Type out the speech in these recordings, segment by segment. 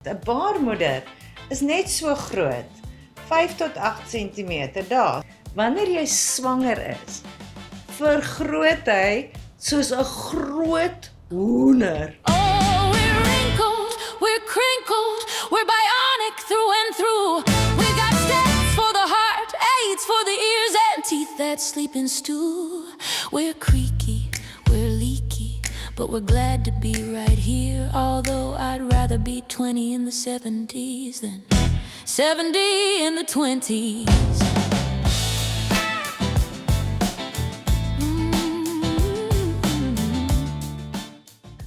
'n baarmoeder is net so groot, 5 tot 8 cm daar. Wanneer jy swanger is, vergroot hy soos 'n groot hoender. Oh, we're wrinkled, we're crinkled, we're bionic through and through. We got steps for the heart, aids for the ears, and teeth that sleep in stew. We're creaky, we're leaky, but we're glad to be right here. Although I'd rather be 20 in the 70s than 70 in the 20s.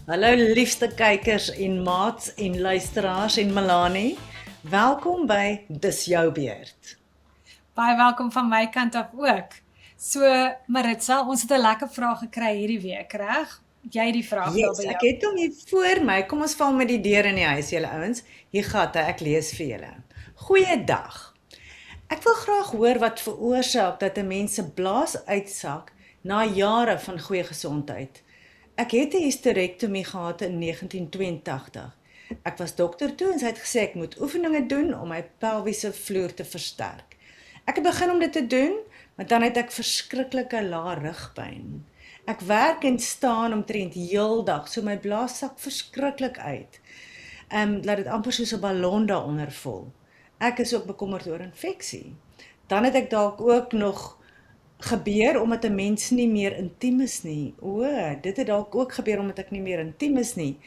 Hallo liefste kykers en maats en luisteraars en Melanie. Welkom by Dis Jou Beurt. Baie welkom van my kant af ook. So Maritza, ons het 'n lekker vraag gekry hierdie week, reg? Jy die vraag daar Yes, by jou. ek het hom hier voor my. Kom ons val met die deur in die huis, julle ouens. Hier gaan hy, ek lees vir julle. Goeiedag. Ek wil graag hoor wat veroorsaak dat 'n mens se blaas uitsak na jare van goeie gesondheid. Ek het 'n hysterektomie gehad in 1982. Ek was dokter toe en sy het gesê ek moet oefeninge doen om my pelviese vloer te versterk. Ek het begin om dit te doen, maar dan het ek verskriklike lae rugpyn. Ek werk en staan omtrent heeldag, so my blaas sak verskriklik uit. Laat dit amper soos 'n ballon daaronder vol. Ek is ook bekommerd oor infeksie. Dan het ek dalk ook nog gebeur omdat 'n mens nie meer intiem is nie. Dit het dalk ook gebeur omdat ek nie meer intiem is nie.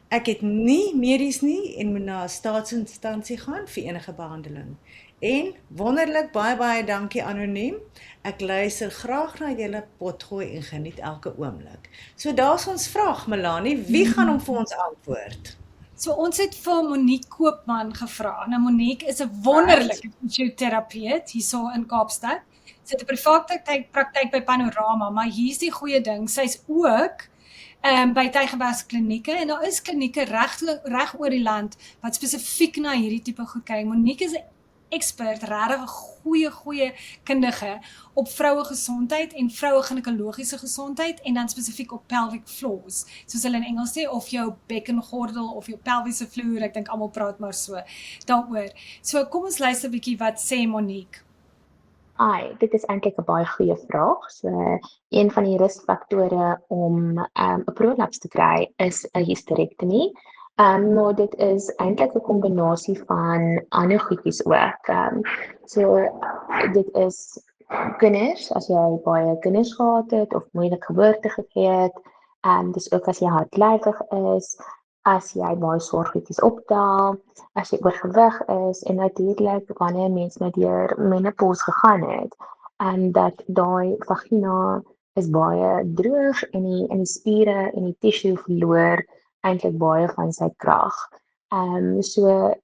Ek het nie medies nie en moet na 'n staatsinstansie gaan vir enige behandeling. En wonderlik, baie dankie anoniem. Ek luister graag na julle potgooi en geniet elke oomblik. So daar's ons vraag, Melanie, wie gaan hom vir ons antwoord? So ons het vir Monique Koopman gevra. Nou Monique is 'n wonderlike fisioterapeut hierso in Kaapstad. Sy het 'n private praktyk by Panorama, maar hier's die goeie ding, sy's ook by Tygerberg klinieke en daar is klinieke reg oor die land wat spesifiek na hierdie tipe goed kyk. Monique is 'n expert, regtig 'n goeie kundige op vroue gesondheid en vroue ginekologiese gesondheid en dan spesifiek op pelvic floors, soos hulle in Engels sê, of jou bekkengordel of jou pelviese vloer, ek dink almal praat maar so daaroor. So kom ons luister 'n bietjie wat sê Monique. Dit is eintlik 'n baie goeie vraag. So een van die risikfaktore om 'n prolaps te kry is 'n hysterektomie. Maar dit is eintlik 'n kombinasie van ander goedjies ook. So dit is kinders, as jy baie kinders gehad het of moeilik geboorte gegee het. Dis ook as jy hartlywig is, as jy baie swaargoedjies optel, as jy oorgewig is en natuurlik wanneer mens nou deur menopause gegaan het, dat daai vagina is baie droog en die spiere en die tissue verloor eintlik baie van sy krag. So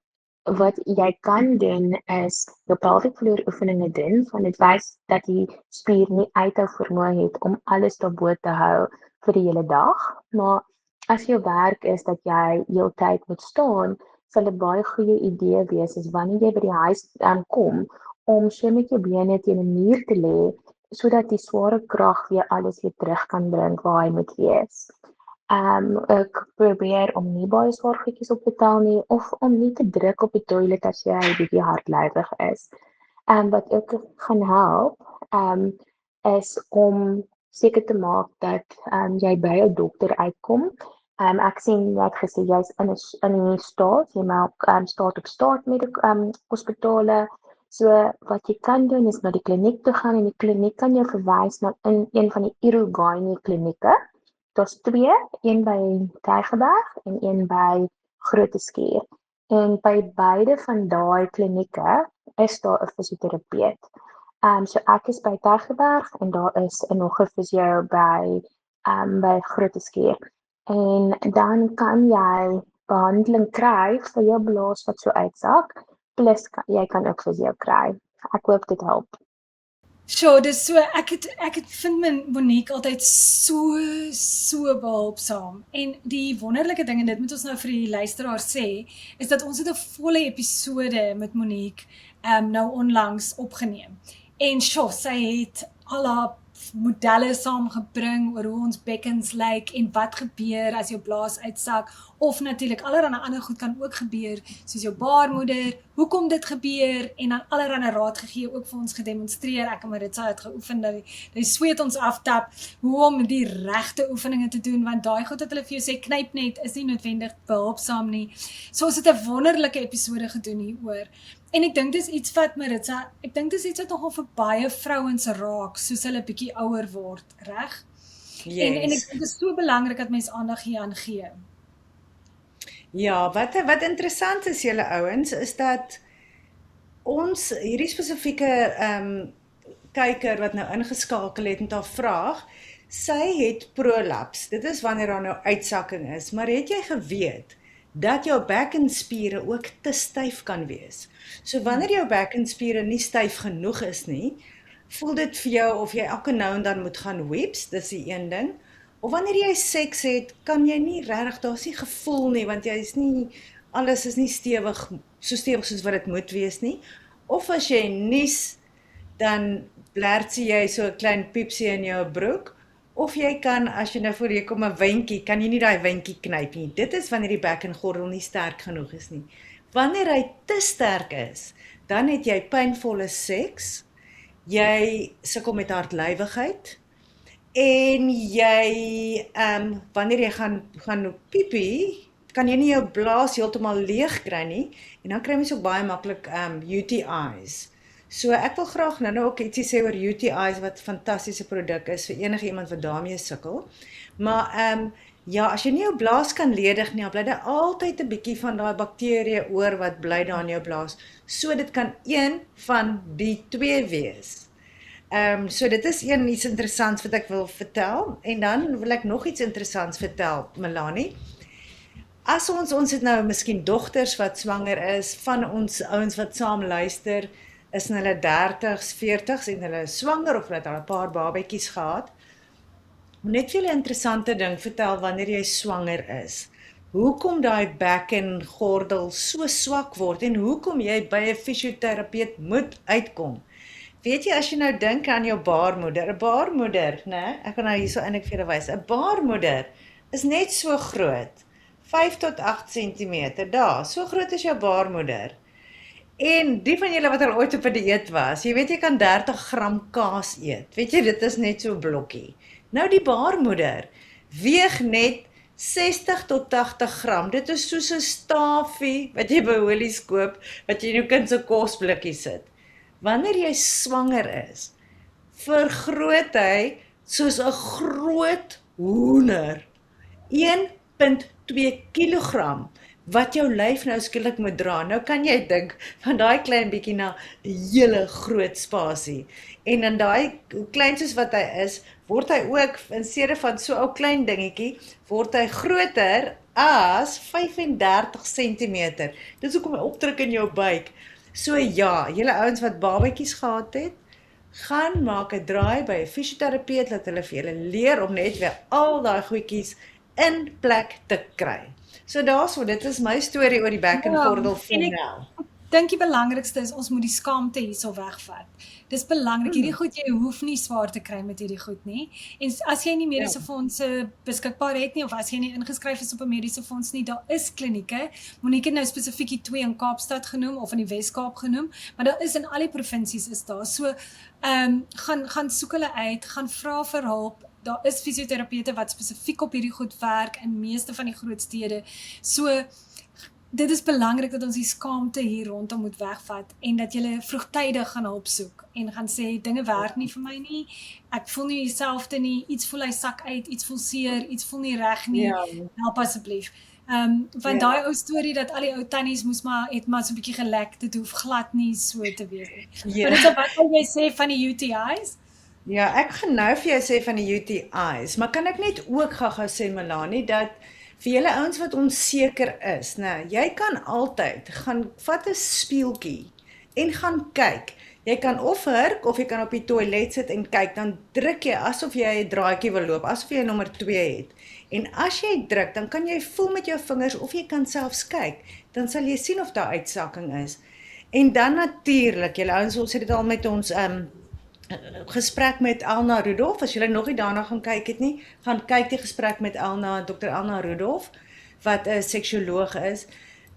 wat jy kan doen is jou pelvic floor oefeninge doen, van dit wys dat die spier nie uithou vermoë het om alles daarbo te hou vir die hele dag, maar as jou werk is dat jy heeltyd moet staan, sal 'n baie goeie idee wees as wanneer jy by die huis kom, om so met jou bene teen 'n muur te lê, sodat die sware krag weer alles weer terug kan bring waar hy moet wees. Ek probeer om nie baie swaar goedjies op te tel nie, of om nie te druk op die toilet as jy 'n bietjie hartlywig is. Wat ook gaan help, is om seker te maak dat jy by 'n dokter uitkom. Ek sien jy het gesê jy's in die staat, jy maak staat op staat met hospitale. So wat jy kan doen is na die kliniek toe gaan en die kliniek kan jou verwys na een van die Irugani klinieke. Daar's 2, een by Tygerberg en een by Groote-Schuur. En by beide van daai klinieke is daar 'n fisioterapeut. So ek is by Tygerberg en daar is nog 'n fisio by Groote-Schuur. En dan kan jy behandeling kry vir jou blaas wat so uitsak, plus jy kan ook fisio kry. Ek hoop dit help. Sure, dis so, ek vind Monique altyd so behulpsaam. En die wonderlike ding, en dit moet ons nou vir die luisteraar sê, is dat ons het 'n volle episode met Monique nou onlangs opgeneem. En sy het al haar modelle saamgebring oor hoe ons bekkens lyk en wat gebeur as jou blaas uitsak, of natuurlik allerlei ander goed kan ook gebeur, soos jou baarmoeder, hoekom dit gebeur, en dan allerlei raad gegee, ook vir ons gedemonstreer. Ek en Maritza het geoefen dat die sweet ons aftap, hoe om die regte oefeninge te doen, want daai goed wat hulle vir jou sê, knyp net, is nie noodwendig behulpsaam nie. So ons het 'n wonderlike episode gedoen hieroor. En ek dink dis iets wat Maritza, ek dink dis iets wat nogal vir baie vrouens raak, soos hulle bietjie ouer word, reg? Yes. En ek dink dit is so belangrik dat mens aandag hieraan gee. Ja, wat interessant is julle ouens, is dat ons hierdie spesifieke kyker wat nou ingeskakel het met haar vraag, sy het prolaps. Dit is wanneer daar nou uitsakking is, maar het jy geweet dat jou bekkenspiere ook te styf kan wees? So wanneer jou bekkenspiere nie styf genoeg is nie, voel dit vir jou of jy elke nou en dan moet gaan weeps, dis die een ding. Of wanneer jy seks het, kan jy nie regtig, daar's nie gevoel nie, want jy is nie, alles is nie stewig, so stewig soos wat dit moet wees nie. Of as jy nies, dan blertsie jy so 'n klein piepsie in jou broek. Of jy kan, as jy nou voor jy kom 'n windjie, kan jy nie daai windjie knyp nie. Dit is wanneer die bekkengordel nie sterk genoeg is nie. Wanneer hy te sterk is, dan het jy pynvolle seks, jy sukkel met hartlywigheid, en jy, wanneer jy gaan piepie, kan jy nie jou blaas heeltemal leeg kry nie, en dan kry mens ook baie maklik UTI's. So ek wil graag nou ook ietsie sê oor UTI's, wat 'n fantastiese produk is vir enige iemand wat daarmee sukkel. Maar ja, as jy nie jou blaas kan ledig nie, dan bly daar altyd 'n bietjie van daai bakterieë oor wat bly daar in jou blaas. So dit kan een van die twee wees. So dit is iets interessants wat ek wil vertel, en dan wil ek nog iets interessants vertel, Melanie. As ons het nou miskien dogters wat swanger is, van ons ouens wat saam luister, is in hulle 30s, 40s en hulle is swanger of hulle het al 'n paar babetjies gehad. Net vir 'n interessante ding vertel wanneer jy swanger is. Hoekom daai bekkengordel so swak word en hoekom jy by 'n fisioterapeut moet uitkom. Weet jy, as jy nou dink aan jou baarmoeder, 'n baarmoeder, né? Ek kan nou hierso eintlik vir julle wys. 'n Baarmoeder is net so groot, 5 tot 8 cm, daar, so groot is jou baarmoeder. En die van julle wat al ooit op 'n dieet was, jy weet jy kan 30 gram kaas eet. Weet jy, dit is net so 'n blokkie. Nou die baarmoeder weeg net 60 tot 80 gram. Dit is soos 'n stafie wat jy by Woolies koop, wat jy in jou kind se kosblikkie sit. Wanneer jy swanger is, vergroot hy soos 'n groot hoender. 1,2 kilogram wat jou lyf nou skielik moet dra. Nou kan jy dink van daai klein bietjie na 'n hele groot spasie. En in daai klein soos wat hy is, word hy ook in steede van so 'n ou klein dingetjie, word hy groter as 35 cm. Dis hoekom hy opdruk in jou buik. So ja, julle ouens wat babetjies gehad het, gaan maak 'n draai by 'n fisioterapeut, laat hulle vir julle leer om net weer al daai goedjies in plek te kry. So daarso, dit is my storie oor die bekkengordel vir nou. Ek dink die belangrikste is, ons moet die skaamte hierso wegvat. Dis belangrik, hierdie goed, jy hoef nie swaar te kry met hierdie goed nie. En as jy nie mediese fondse beskikbaar het nie, of as jy nie ingeskryf is op 'n mediese fonds nie, daar is klinieke. Monique het nou spesifiek die 2 in Kaapstad genoem, of in die Wes-Kaap genoem, maar daar is in al die provinsies is daar. So, gaan soek hulle uit, gaan vra vir hulp. Daar is fisioterapeute wat spesifiek op hierdie goed werk in meeste van die groot stede. So, dit is belangrik dat ons die skaamte hier rondom moet wegvat en dat jy vroegtydig gaan hulp soek en gaan sê, dinge werk nie vir my nie, ek voel nie dieselfde nie, iets voel hy sak uit, iets voel seer, iets voel nie reg nie, help asseblief. Want daai ou storie dat al die ou tannies het maar so 'n bietjie gelek, dit hoef glad nie so te wees nie. Maar dit is wat wil jy sê van die UTI's? Ja, ek gaan nou vir jou sê van die UTI's, maar kan ek net ook gou sê, Melanie, dat vir julle ouens wat onseker is, jy kan altyd gaan vat 'n spieeltjie en gaan kyk. Jy kan of hurk of jy kan op die toilet sit en kyk, dan druk jy asof jy 'n draadjie wil loop, asof jy nommer 2 het. En as jy druk, dan kan jy voel met jou vingers of jy kan selfs kyk, dan sal jy sien of daar uitsakking is. En dan natuurlik, julle ouens, ons het dit al met ons gesprek met Elna Rudolph, as julle nog nie daarna gaan kyk het nie, gaan kyk die gesprek met Dr. Elna Rudolph, wat 'n seksuoloog is.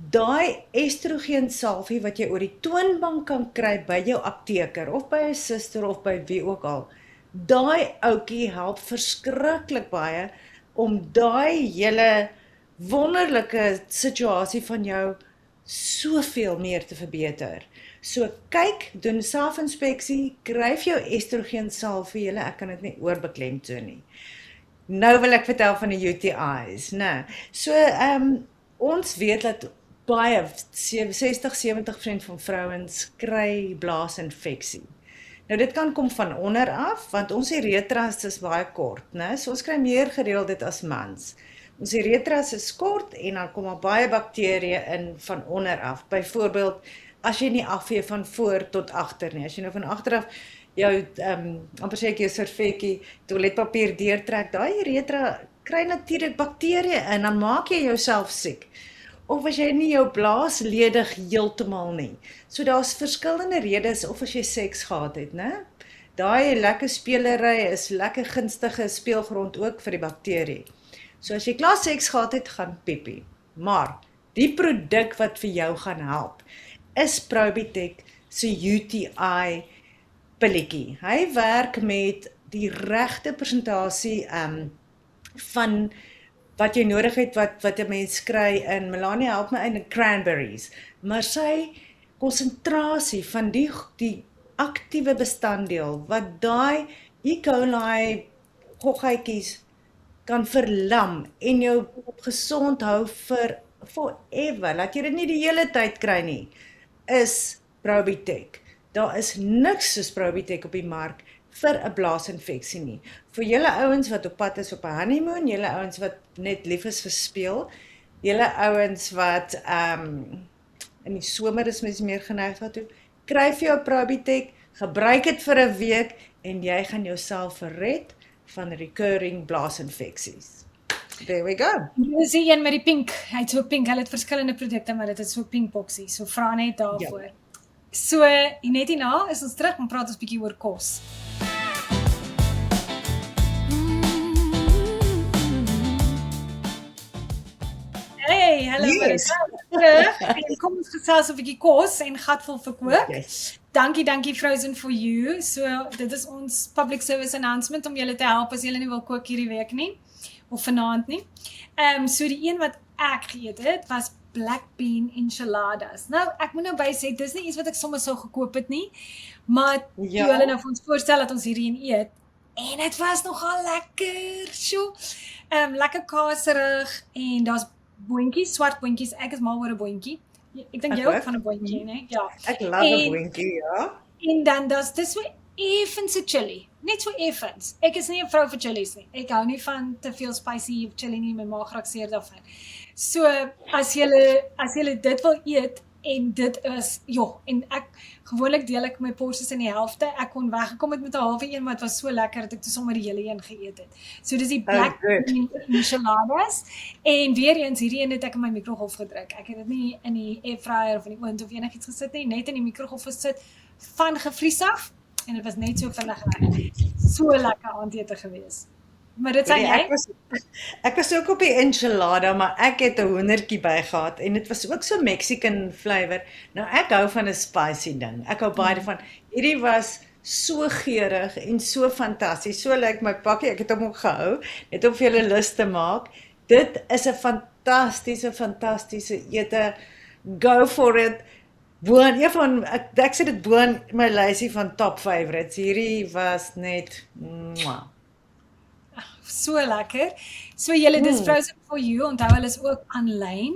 Daai estrogen salvie wat jy oor die toonbank kan kry by jou apteker, of by 'n suster of by wie ook al, daai ouetjie help verskriklik baie om daai hele wonderlike situasie van jou soveel meer te verbeter. So kyk, doen selfinspeksie, kryf jou estrogen salvie, julle, ek kan dit nie oorbeklemtoon nie. Nou wil ek vertel van die UTI's, né? So, ons weet dat baie, 60-70% van vrouens kry blaasinfeksie. Nou dit kan kom van onder af, want ons uretras is baie kort, né? So ons kry meer gereeld dit as mans. Ons uretras is kort en dan kom daar baie bakterieë in van onder af. Byvoorbeeld, as jy nie afvee van voor tot agter nie, as jy nou van agter af jou, amper sê ek jou servetjie, toiletpapier deurtrek, daai uretra kry natuurlik bakterieë in, dan maak jy jouself siek. Of as jy nie jou blaas ledig heeltemal nie. So daar's verskillende redes, of as jy seks gehad het, né? Daai lekker spelery is lekker gunstige speelgrond ook vir die bakterie. So as jy klaar seks gehad het, gaan piepie. Maar die produk wat vir jou gaan help, is Probitech se UTI pilletjie. Hy werk met die regte persentasie van wat jy nodig het, wat 'n mens kry in, Melania help my in cranberries, maar sy konsentrasie van die aktiewe bestanddeel, wat daai E. coli goggetjies kan verlam en jou gesond hou vir forever, laat jy dit nie die hele tyd kry nie, is Probitech. Daar is niks soos Probitech op die mark vir 'n blaasinfeksie nie. Vir julle ouens wat op pad is op 'n honeymoon, julle ouens wat net lief is vir speel, julle ouens wat in die somer is mens meer geneig daartoe, kry vir jou Probitech, gebruik dit vir 'n week en jy gaan jouself red van recurring blaasinfeksies. There we go. Dis die een met die pink. Hy het so pink, hulle het verskillende produkte, maar dit is so pink boxie. So vra net daarvoor. Ja. So, net hierna is ons terug en praat ons bietjie oor kos. Hey, hallo, Yes. terug. En kom ons gesels 'n bietjie kos en gatvol verkoop. Yes. Dankie Frozen for You. So, dit is ons public service announcement om julle te help as julle nie wil kook hierdie week nie, of vanaand nie. So die een wat ek geëet het, was black bean enchiladas. Nou, ek moet nou by sê, dis nie iets wat ek sommer sou gekoop het nie, maar toe hulle nou vir ons voorstel dat ons hierdie een eet, en het was nogal lekker, sjoe, lekker kaserig, en daar's boontjies, swart boontjies, ek is mal oor 'n boontjie, ek dink jy ook van 'n boontjie, né? Ja. Ek love 'n boontjie, ja. En dan dis so effense chili, net so effens. Ek is nie 'n vrou vir chilies nie. Ek hou nie van te veel spicy chili nie, my maag raak seer daarvan. So as julle dit wil eet en dit is en ek gewoonlik deel ek my porsies in die helfte. Ek kon weggekom het met 'n halwe een, maar dit was so lekker dat ek toe sommer die hele een geëet het. So dis die black bean enchiladas en weer eens hierdie een het ek in my mikrogolf gedruk. Ek het dit nie in die airfryer of in die oond of enigiets gesit nie, net in die mikrogolf gesit van gevries af. En dit was net so vinnig reg. So lekker aandete gewees. Maar dit sê jy? Ek was ook op die enchilada, maar ek het 'n hoendertjie by gehad en dit was ook so Mexican flavor. Nou ek hou van 'n spicy ding. Ek hou baie daarvan. Hierdie was so geurig en so fantasties. So lyk my pakkie, ek het hom ook gehou, net om vir julle lus te maak. Dit is 'n fantastiese ete. Go for it. Ek sê dit boon my lysie van top favorites. Hierdie was net mwah. So lekker. So julle dis Frozen for You, onthou hulle is ook aanlyn.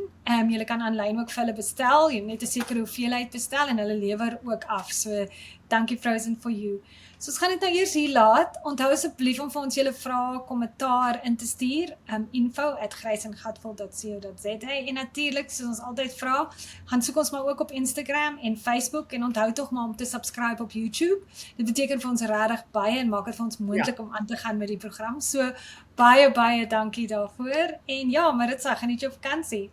Julle kan aanlyn ook vir hulle bestel. Jy moet net 'n sekere hoeveelheid bestel en hulle lewer ook af. So dankie Frozen for You. So ons gaan dit nou eers hier laat. Onthou asseblief om vir ons julle vrae, kommentaar in te stuur. info@grysengatvol.co.za en natuurlik, soos ons altyd vra, gaan soek ons maar ook op Instagram en Facebook en onthou tog maar om te subscribe op YouTube. Dit beteken vir ons regtig baie en maak dit vir ons moontlik om aan te gaan met die program. So baie dankie daarvoor en ja, Maritza, geniet jou vakansie.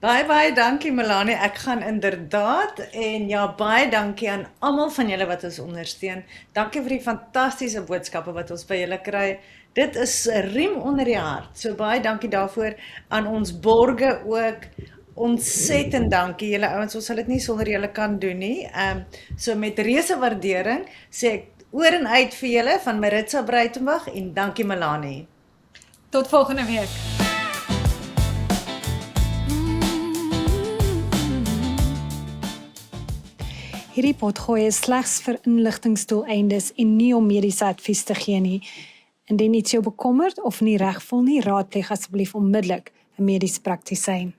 Baie dankie Melanie. Ek gaan inderdaad en ja, baie dankie aan almal van julle wat ons ondersteun. Dankie vir die fantastiese boodskappe wat ons by julle kry. Dit is 'n riem onder die hart. So baie dankie daarvoor aan ons borge ook. Ontsettend dankie julle ouens. Ons sal dit nie sonder julle kan doen nie. So met reuse waardering sê ek oor en uit vir julle van Maritza Breitenberg en dankie Melanie. Tot volgende week. Hierdie potgooi is slegs vir inligtingsdoeleindes en nie om mediese advies te gee nie. Indien iets jou bekommerd of nie reg voel nie, raadpleeg asseblief onmiddellik 'n mediese praktisyn.